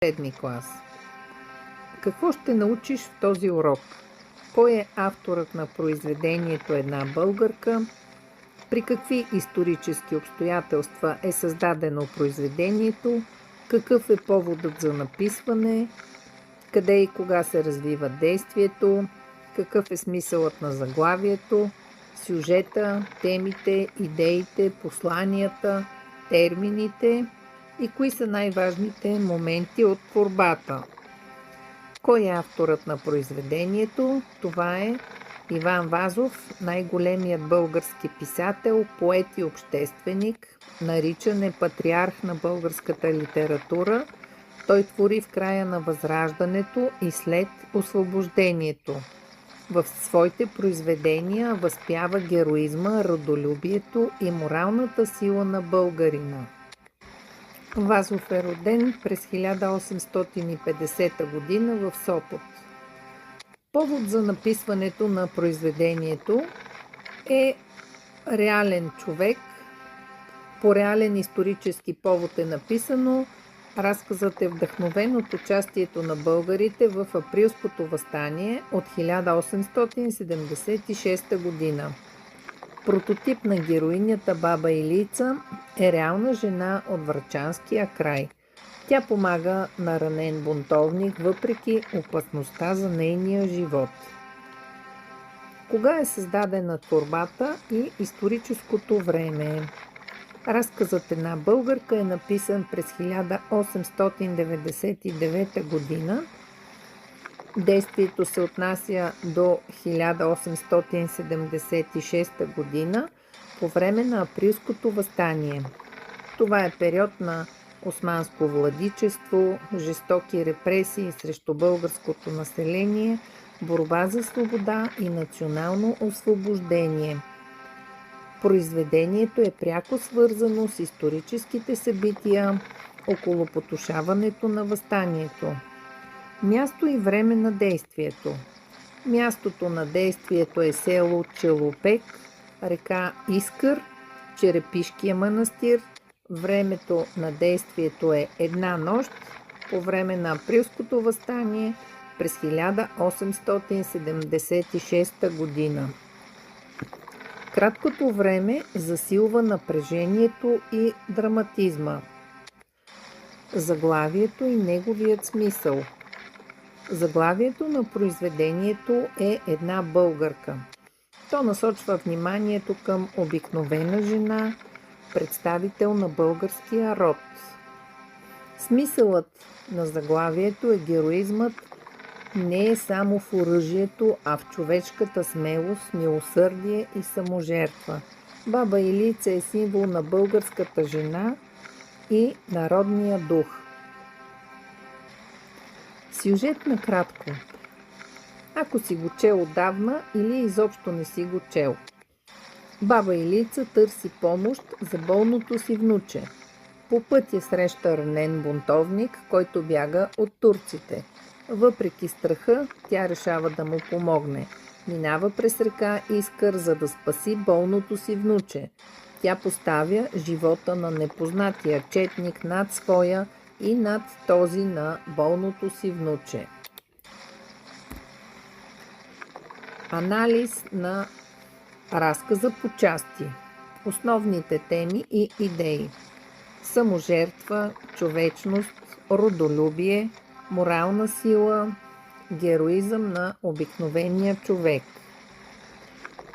седми клас. Какво ще научиш в този урок? Кой е авторът на произведението "Една българка"? При какви исторически обстоятелства е създадено произведението? Какъв е поводът за написване? Къде и кога се развива действието? Какъв е смисълът на заглавието? Сюжета, темите, идеите, посланията, термините и кои са най-важните моменти от творбата? Кой е авторът на произведението? Това е Иван Вазов, най-големият български писател, поет и общественик, наричан е патриарх на българската литература. Той твори в края на Възраждането и след Освобождението. В своите произведения възпява героизма, родолюбието и моралната сила на българина. Вазов е роден през 1850 г. в Сопот. Повод за написването на произведението е реален човек. По реален исторически повод е написано. Разказът е вдъхновен от участието на българите в Априлското въстание от 1876 година. Прототип на героинята баба Илица е реална жена от Врачанския край. Тя помага на ранен бунтовник въпреки опасността за нейния живот. Кога е създадена творбата и историческото време? Разказът "Една българка" е написан през 1899 година. Действието се отнася до 1876 година, по време на Априлското въстание. Това е период на османско владичество, жестоки репресии срещу българското население, борба за свобода и национално освобождение. Произведението е пряко свързано с историческите събития около потушаването на въстанието. Място и време на действието. Мястото на действието е село Челопек, река Искър, Черепишкия манастир. Времето на действието е една нощ по време на Априлското въстание през 1876 година. Краткото време засилва напрежението и драматизма. Заглавието и неговият смисъл. Заглавието на произведението е "Една българка". То насочва вниманието към обикновена жена, представител на българския род. Смисълът на заглавието е героизмът не е само в оръжието, а в човешката смелост, милосърдие и саможертва. Баба Илица е символ на българската жена и народния дух. Сюжет накратко. Ако си го чел отдавна или изобщо не си го чел. Баба Илица търси помощ за болното си внуче. По пътя среща ранен бунтовник, който бяга от турците. Въпреки страха, тя решава да му помогне. Минава през река Искър, за да спаси болното си внуче. Тя поставя живота на непознатия четник над своя и над този на болното си внуче. Анализ на разказа по части. Основните теми и идеи: саможертва, човечност, родолюбие, морална сила, героизъм на обикновения човек.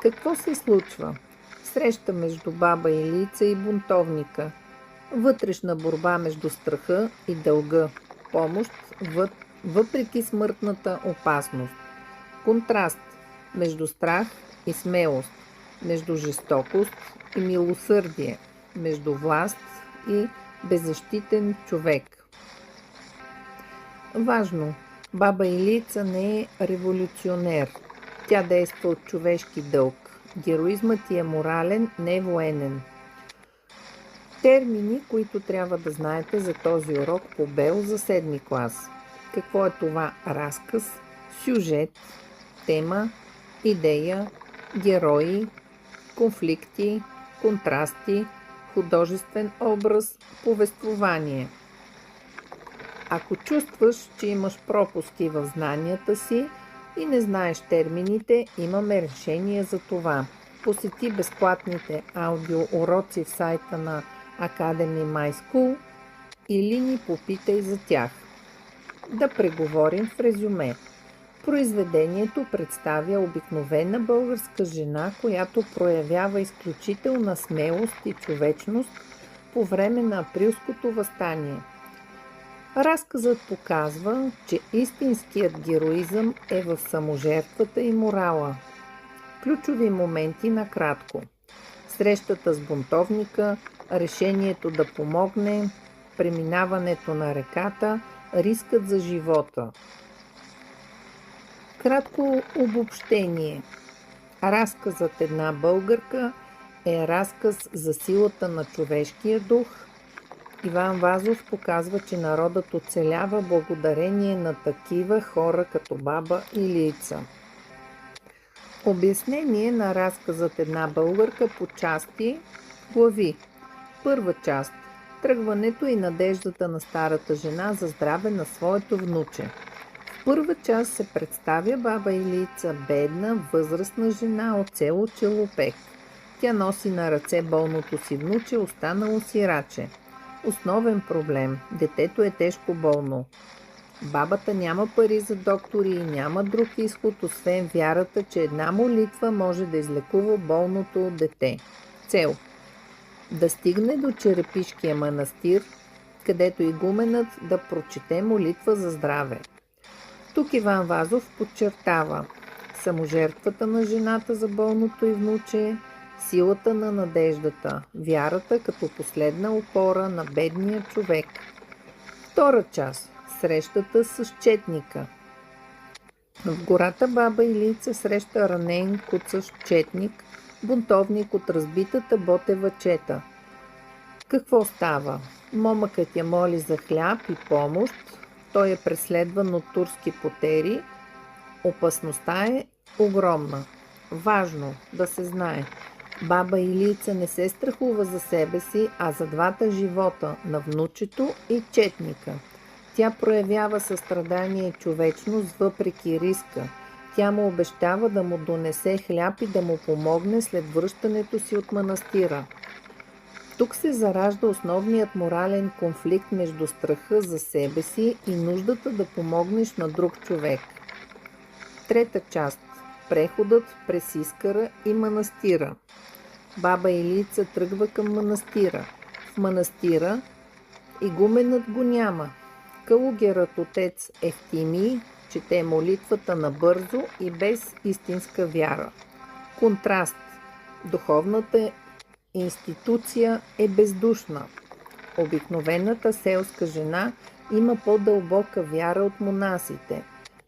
Какво се случва? Среща между баба Илица и бунтовника. Вътрешна борба между страха и дълга. Помощ въпреки смъртната опасност. Контраст между страх и смелост, между жестокост и милосърдие, между власт и беззащитен човек. Важно: баба Илица не е революционер. Тя действа от човешки дълг. Героизмът ѝ е морален, не военен. Термини, които трябва да знаете за този урок по БЕЛ за 7 клас. Какво е това разказ, сюжет, тема, идея, герои, конфликти, контрасти, художествен образ, повествование. Ако чувстваш, че имаш пропуски в знанията си и не знаеш термините, имаме решение за това. Посети безплатните аудиоуроци в сайта на Academy My School или ни попитай за тях. Да преговорим в резюме. Произведението представя обикновена българска жена, която проявява изключителна смелост и човечност по време на Априлското въстание. Разказът показва, че истинският героизъм е в саможертвата и морала. Ключови моменти накратко. Срещата с бунтовника, решението да помогне, преминаването на реката, рискът за живота. Кратко обобщение. Разказът "Една българка" е разказ за силата на човешкия дух. Иван Вазов показва, че народът оцелява благодарение на такива хора като баба Илийца. Обяснение на разказът "Една българка" по части, глави. Първа част. Тръгването и надеждата на старата жена за здраве на своето внуче. В първа част се представя баба Илийца, бедна, възрастна жена от село Челопек. Тя носи на ръце болното си внуче, останало сираче. Основен проблем – детето е тежко болно. Бабата няма пари за доктори и няма друг изход, освен вярата, че една молитва може да излекува болното дете. Цел – да стигне до Черепишкия манастир, където игуменът да прочете молитва за здраве. Тук Иван Вазов подчертава саможертвата на жената за болното й внуче, силата на надеждата, вярата като последна опора на бедния човек. Втора част. Срещата с четника. В гората баба Илийца среща ранен, куцащ четник, бунтовник от разбитата Ботева чета. Какво става? Момъкът я моли за хляб и помощ. Той е преследван от турски потери. Опасността е огромна. Важно да се знае. Баба Илийца не се страхува за себе си, а за двата живота – на внучето и четника. Тя проявява състрадание и човечност въпреки риска. Тя му обещава да му донесе хляб и да му помогне след връщането си от манастира. Тук се заражда основният морален конфликт между страха за себе си и нуждата да помогнеш на друг човек. Трета част. Преходът през Искъра и манастира. Баба Илийца тръгва към манастира. В манастира игуменът го няма. Калугерът отец Евтимий чете молитвата набързо и без истинска вяра. Контраст. Духовната институция е бездушна. Обикновената селска жена има по-дълбока вяра от монасите.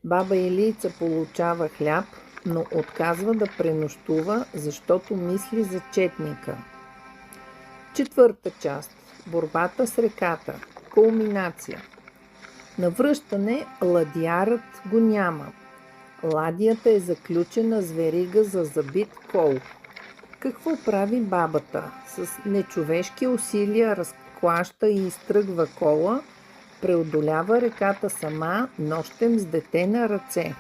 Баба Илийца получава хляб, но отказва да пренощува, защото мисли за четника. Четвърта част. Борбата с реката. Кулминация. На връщане ладиарът го няма. Ладията е заключена с верига за забит кол. Какво прави бабата? С нечовешки усилия разклаща и изтръгва кола, преодолява реката сама, нощем с дете на ръце.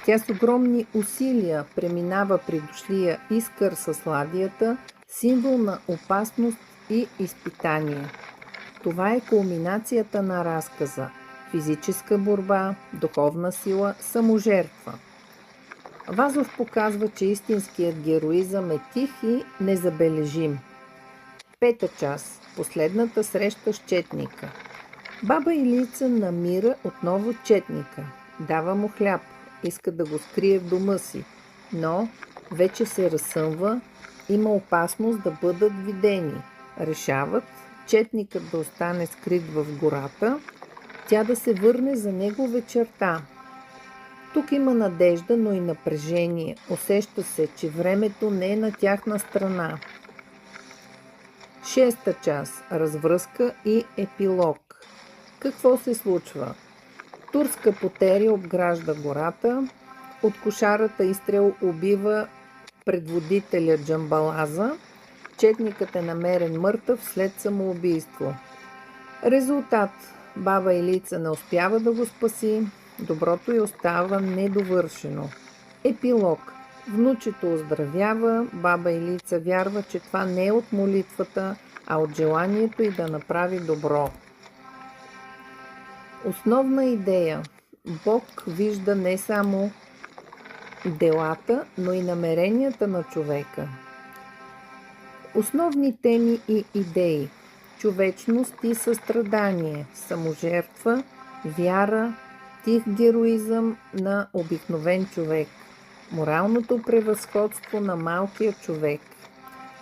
Тя с огромни усилия преминава при дошлия Искър с ладията, символ на опасност и изпитание. Това е кулминацията на разказа. Физическа борба, духовна сила, саможертва. Вазов показва, че истинският героизъм е тих и незабележим. Пета част. Последната среща с четника. Баба Илийца намира отново четника. Дава му хляб. Иска да го скрие в дома си. Но вече се разсъмва. Има опасност да бъдат видени. Решават четникът да остане скрит в гората, тя да се върне за него вечерта. Тук има надежда, но и напрежение. Усеща се, че времето не е на тяхна страна. Шеста част. Развръзка и епилог. Какво се случва? Турска потеря обгражда гората. От кошарата изстрел убива предводителя Джамбалаза. Четникът е намерен мъртъв след самоубийство. Резултат: баба Илица не успява да го спаси, доброто й остава недовършено. Епилог: внучето оздравява, баба Илица вярва, че това не е от молитвата, а от желанието й да направи добро. Основна идея: Бог вижда не само делата, но и намеренията на човека. Основни теми и идеи: човечност и състрадание, саможертва, вяра, тих героизъм на обикновен човек, моралното превъзходство на малкия човек.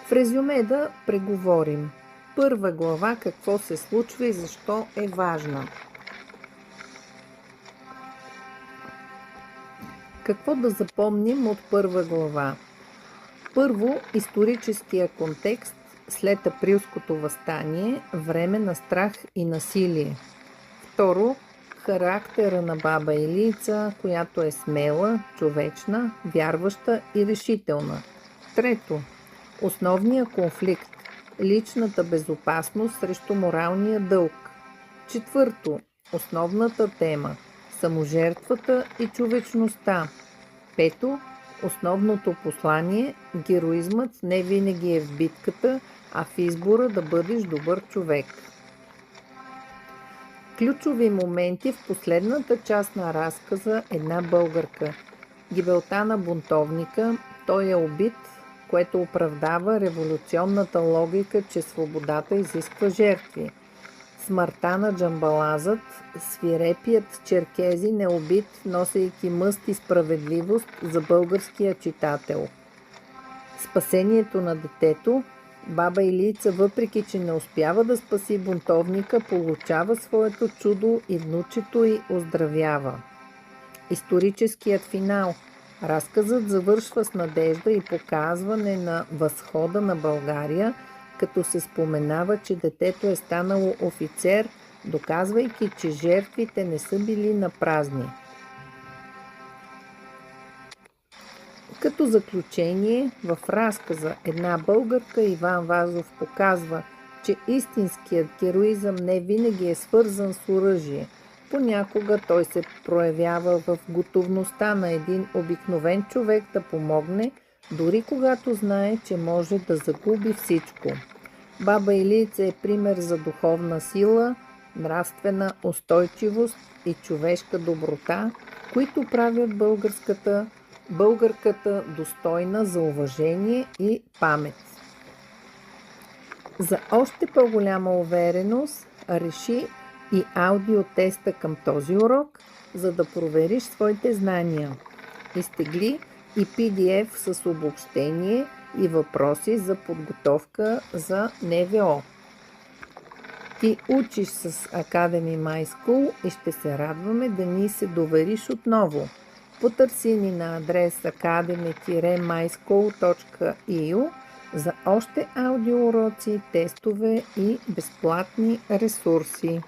В резюме да преговорим. Първа глава: какво се случва и защо е важна. Какво да запомним от първа глава? Първо, историческия контекст след Априлското въстание, време на страх и насилие. Второ, характера на баба Илица, която е смела, човечна, вярваща и решителна. Трето, основния конфликт – личната безопасност срещу моралния дълг. Четвърто, основната тема – саможертвата и човечността. Пето, основното послание – героизмът не винаги е в битката, а в избора да бъдеш добър човек. Ключови моменти в последната част на разказа: една българка. Гибелта на бунтовника, той е убит, което оправдава революционната логика, че свободата изисква жертви. Смъртта на джамбалазът, свирепият черкезин е убит, носейки мъст и справедливост за българския читател. Спасението на детето. Баба Илица, въпреки че не успява да спаси бунтовника, получава своето чудо и внучето й оздравява. Историческият финал. Разказът завършва с надежда и показване на възхода на България, като се споменава, че детето е станало офицер, доказвайки, че жертвите не са били напразни. Като заключение, в разказа една българка Иван Вазов показва, че истинският героизъм не винаги е свързан с оръжие. Понякога той се проявява в готовността на един обикновен човек да помогне, дори когато знае, че може да загуби всичко. Баба Илица е пример за духовна сила, нравствена устойчивост и човешка доброта, които правят българката достойна за уважение и памет. За още по-голяма увереност, реши и аудиотеста към този урок, за да провериш своите знания. Изтегли и PDF с обобщение и въпроси за подготовка за НВО. Ти учиш с Academy My School и ще се радваме да ни се довериш отново. Потърси ни на адрес academy-myschool.eu за още аудиоуроци, тестове и безплатни ресурси.